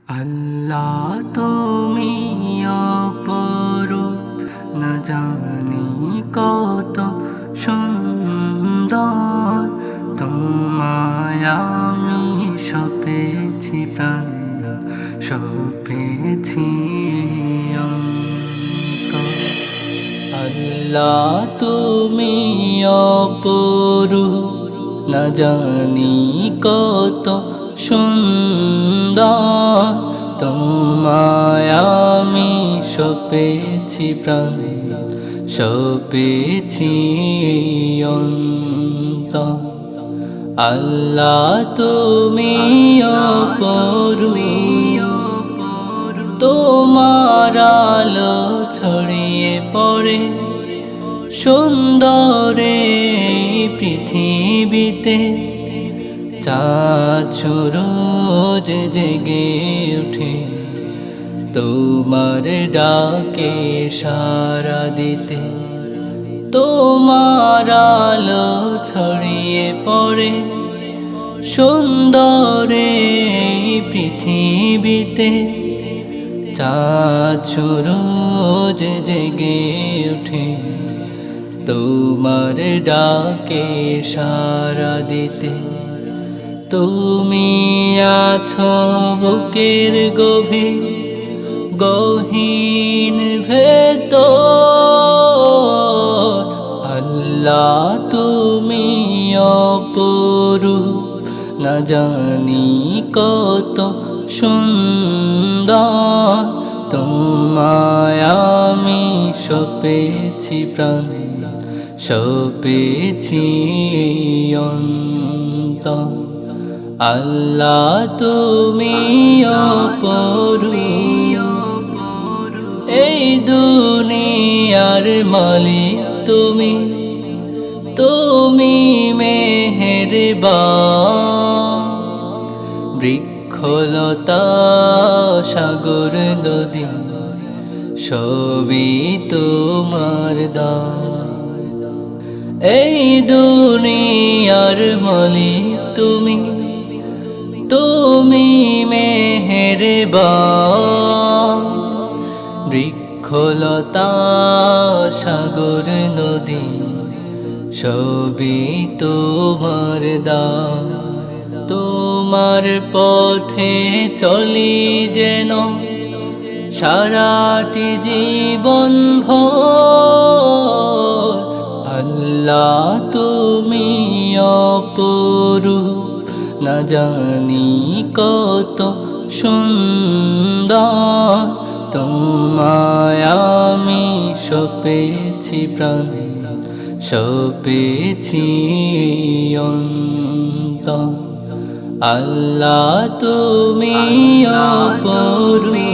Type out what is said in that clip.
আল্লাহ তুমি অপরূপ, না জানি কত সুন্দর। তোমায় আমি সপেছি প্রাণ, সপেছি অন্তর। আল্লাহ তুমি অপরূপ, না জানি কত সুন্দর। তোমায় আমি সপেছি প্রাণ, সপেছি অন্তর। আল্লাহ তুমি অপরূপ, তোমার আলো ছড়িয়ে পড়ে সুন্দরে পৃথিবীতে। চাঁদ সূরজ জেগে ওঠে তোমার ডাকে সাড়া দিতে। তোমার আলো ছড়িয়ে পড়ে সুন্দরে পৃথিবীতে। চাঁদ সূরজ জেগে ওঠে তোমার ডাকে সাড়া দিতে। তুমি আছো বুকের গভীর গহীন ভেতর। আল্লাহ তুমি অপরূপ, না জানি কত সুন্দর। তোমায় আমি সপেছি প্রাণ, সপেছি অন্তর। আল্লাহ তুমি অপরূপ, এই দুনিয়ার মালিক তুমি। তুমি মেহেরবান, বৃক্ষলতা সাগর নদী সবই তোমার দান। এই দুনিয়ার মালিক তুমি। তুমি মেহেরবান, বৃক্ষলতা সাগর নদী সবই তোমার দান। তোমার পথে চলি যেন সারাটি জীবন ভর। আল্লাহ তুমি অপরূপ, না জানি কত সুন্দর। তোমায় আমি সপেছি প্রাণ, সপেছি অন্তর। আল্লাহ তুমি অপরূপ।